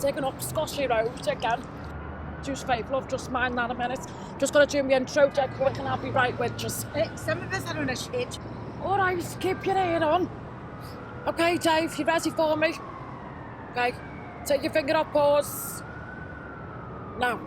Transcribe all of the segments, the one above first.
taking up Scotchy Road again. Juice fake love, just mind that a minute. Just got to do my intro dead quick and I'll be right with you. Some of us are on a shit. All right, keep your ear on. Okay, Dave, you ready for me? Okay, take your finger off pause. Now,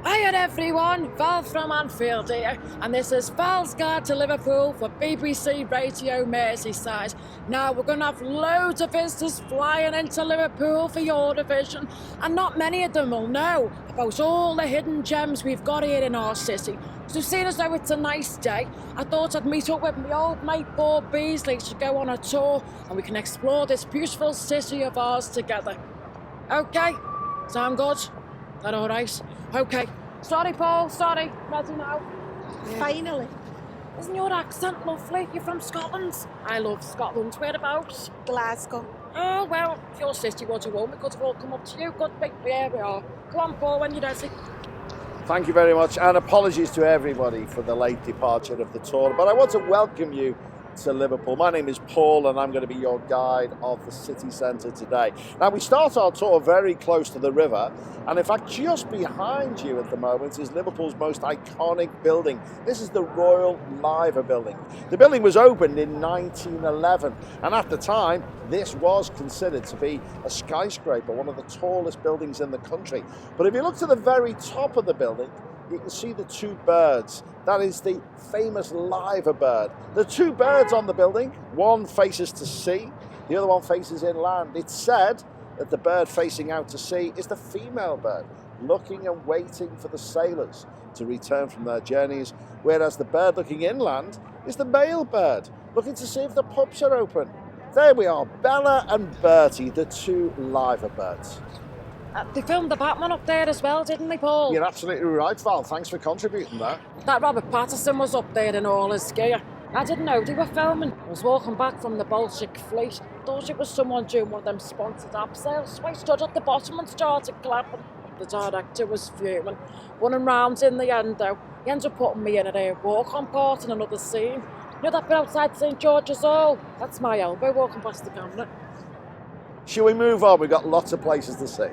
hiya everyone, Val from Anfield here, and this is Val's Guide to Liverpool for BBC Radio Merseyside. Now, we're going to have loads of visitors flying into Liverpool for Eurovision, and not many of them will know about all the hidden gems we've got here in our city. So seeing as though it's a nice day, I thought I'd meet up with my old mate Bob Beasley to go on a tour and we can explore this beautiful city of ours together. Okay, sound good? That all right? Okay. Sorry, Paul, sorry. Ready now? Finally. Isn't your accent lovely? You're from Scotland? I love Scotland. Whereabouts? Glasgow. Oh, well, if your sister was a woman, we could have all come up to you. Good big, here we are. Come on, Paul, when you're ready. Thank you very much, and apologies to everybody for the late departure of the tour, but I want to welcome you to Liverpool. My name is Paul and I'm going to be your guide of the city centre today. Now, we start our tour very close to the river, and in fact just behind you at the moment is Liverpool's most iconic building. This is the Royal Liver building. The building was opened in 1911, and at the time this was considered to be a skyscraper, one of the tallest buildings in the country. But if you look to the very top of the building, you can see the two birds. That is the famous liver bird. The two birds on the building, one faces to sea, the other one faces inland. It's said that the bird facing out to sea is the female bird, looking and waiting for the sailors to return from their journeys, whereas the bird looking inland is the male bird, looking to see if the pubs are open. There we are, Bella and Bertie, the two liver birds. They filmed the Batman up there as well, didn't they, Paul? You're absolutely right, Val. Thanks for contributing that. That Robert Pattinson was up there in all his gear. I didn't know they were filming. I was walking back from the Baltic Fleet. Thought it was someone doing one of them sponsored abseils. So I stood at the bottom and started clapping. The director was fuming. Running round in the end, though. He ended up putting me in a walk-on part in another scene. You know that bit outside St George's Hall? That's my elbow walking past the camera. Shall we move on? We've got lots of places to see.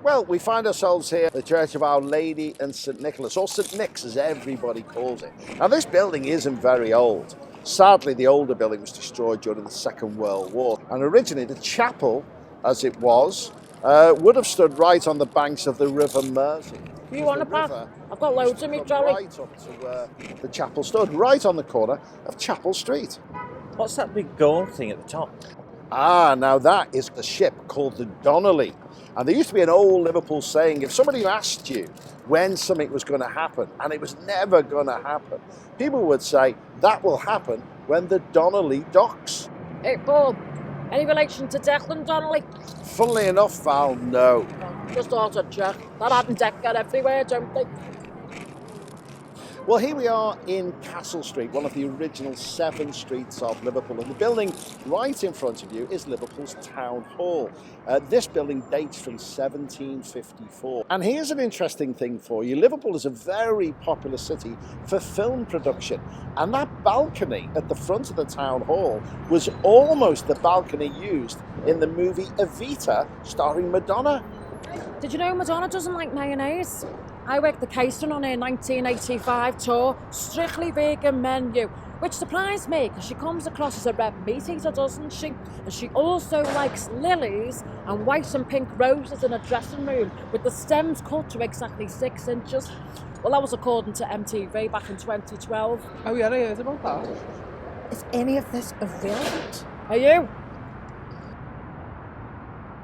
Well, we find ourselves here at the Church of Our Lady and St Nicholas, or St Nick's as everybody calls it. Now, this building isn't very old. Sadly, the older building was destroyed during the Second World War. And originally, the chapel, as it was, would have stood right on the banks of the River Mersey. You want a path? I've got loads of me, Joey. Right up to where the chapel stood, right on the corner of Chapel Street. What's that big gold thing at the top? Ah, now that is the ship called the Donnelly. And there used to be an old Liverpool saying, if somebody asked you when something was going to happen, and it was never going to happen, people would say, that will happen when the Donnelly docks. Hey, Paul, any relation to Declan Donnelly? Funnily enough, Val, no. Just thought I'd check. That happened Decker everywhere, don't they? Well, here we are in Castle Street, one of the original 7 streets of Liverpool. And the building right in front of you is Liverpool's Town Hall. This building dates from 1754. And here's an interesting thing for you. Liverpool is a very popular city for film production. And that balcony at the front of the Town Hall was almost the balcony used in the movie Evita, starring Madonna. Did you know Madonna doesn't like mayonnaise? I worked the catering on her 1985 tour, strictly vegan menu, which surprised me because she comes across as a red meat eater, doesn't she? And she also likes lilies and white and pink roses in a dressing room with the stems cut to exactly 6 inches. Well, that was according to MTV back in 2012. Oh yeah, I heard about that. Is any of this irrelevant? Are you?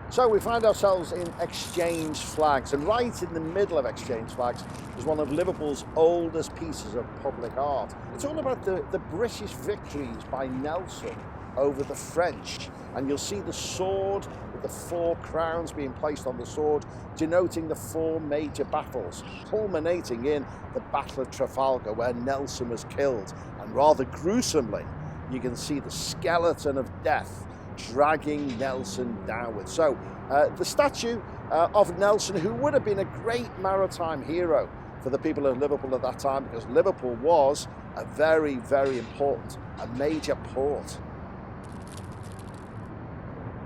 So we find ourselves in Exchange Flags, and right in the middle of Exchange Flags is one of Liverpool's oldest pieces of public art. It's all about the British victories by Nelson over the French, and you'll see the sword with the 4 crowns being placed on the sword, denoting the 4 major battles, culminating in the Battle of Trafalgar, where Nelson was killed, and rather gruesomely, you can see the skeleton of death dragging Nelson downwards. So the statue of Nelson, who would have been a great maritime hero for the people of Liverpool at that time, because Liverpool was a very, very important, a major port.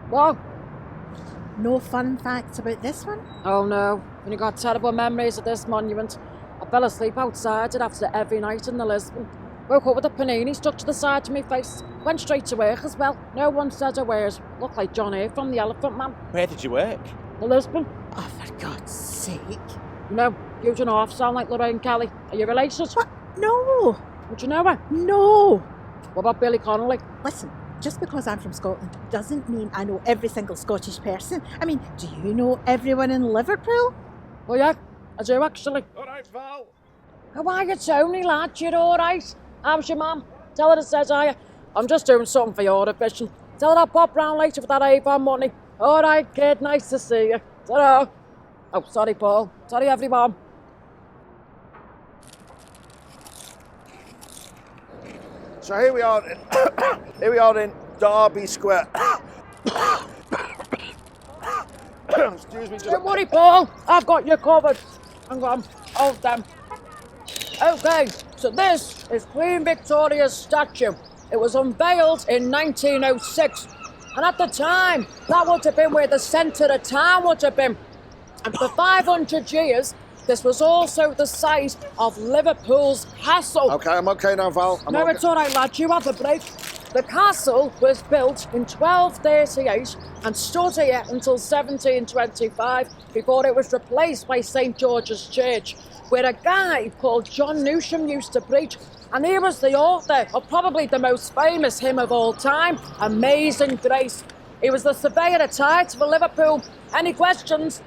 Wow. No fun facts about this one? Oh no, when you got terrible memories of this monument. I fell asleep outside it after every night in the Lisbon. Woke up with a panini stuck to the side of my face. Went straight to work as well. No one said a word. Looked like John A. from the Elephant Man. Where did you work? The Lisbon. Oh, for God's sake. You know, you and half sound like Lorraine Kelly. Are you related? What? No. Would you know her? No. What about Billy Connolly? Listen, just because I'm from Scotland doesn't mean I know every single Scottish person. I mean, do you know everyone in Liverpool? Oh yeah, I do actually. All right, Val. How are you, Tony, lad? You alright? How's your mum? Tell her it says hi. I'm just doing something for Eurovision. Tell her I'll pop round later with that Avon money. Alright, kid, nice to see you. Ta-ra. Oh, sorry, Paul. Sorry, everyone. So here we are. Here we are in Derby Square. Excuse me. Don't worry, Paul. I've got you covered. Hang on. Hold them. Okay, so this is Queen Victoria's statue. It was unveiled in 1906. And at the time, that would have been where the centre of town would have been. And for 500 years, this was also the site of Liverpool's castle. Okay, I'm okay now, Val. I'm No, okay. it's all right, lad. You have a break. The castle was built in 1238 and stood here until 1725 before it was replaced by St George's Church, where a guy called John Newsham used to preach. And he was the author of probably the most famous hymn of all time, Amazing Grace. He was the surveyor at tides for Liverpool. Any questions?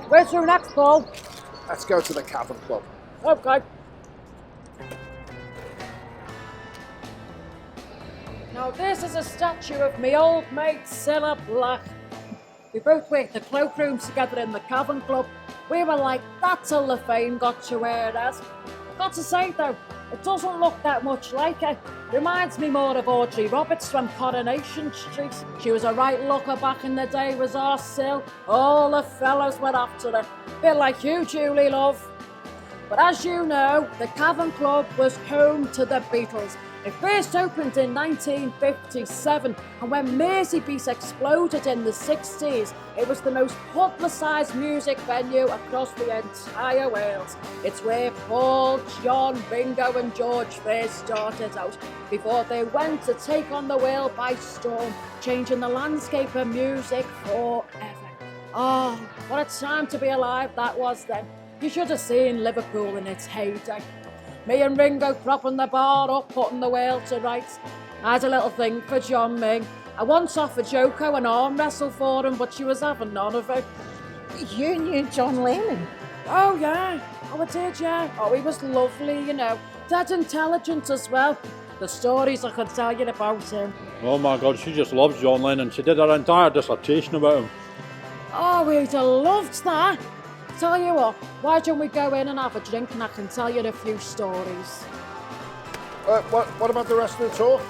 Where's your next, Paul? Let's go to the Cavern Club. Okay. Now this is a statue of me old mate Cilla Black. We both worked the cloakrooms together in the Cavern Club. We were like that till the fame got to where it is. I've got to say though, it doesn't look that much like her. Reminds me more of Audrey Roberts from Coronation Street. She was a right looker back in the day, was our Sil. All the fellas were after her. Bit like you, Julie, love. But as you know, the Cavern Club was home to the Beatles. It first opened in 1957, and when Merseyside exploded in the 60s, it was the most publicised music venue across the entire Wales. It's where Paul, John, Ringo and George first started out, before they went to take on the world by storm, changing the landscape of music forever. Oh, what a time to be alive that was then. You should have seen Liverpool in its heyday. Me and Ringo propping the bar up, putting the world to rights. I had a little thing for John Ming. I once offered Joko an arm wrestle for him, but she was having none of it. You knew John Lennon? Oh yeah, oh I did, yeah. Oh, he was lovely, you know. Dead intelligent as well. The stories I could tell you about him. Oh my God, she just loves John Lennon. She did her entire dissertation about him. Oh, we'd have loved that. Tell you what, why don't we go in and have a drink and I can tell you a few stories. What about the rest of the tour?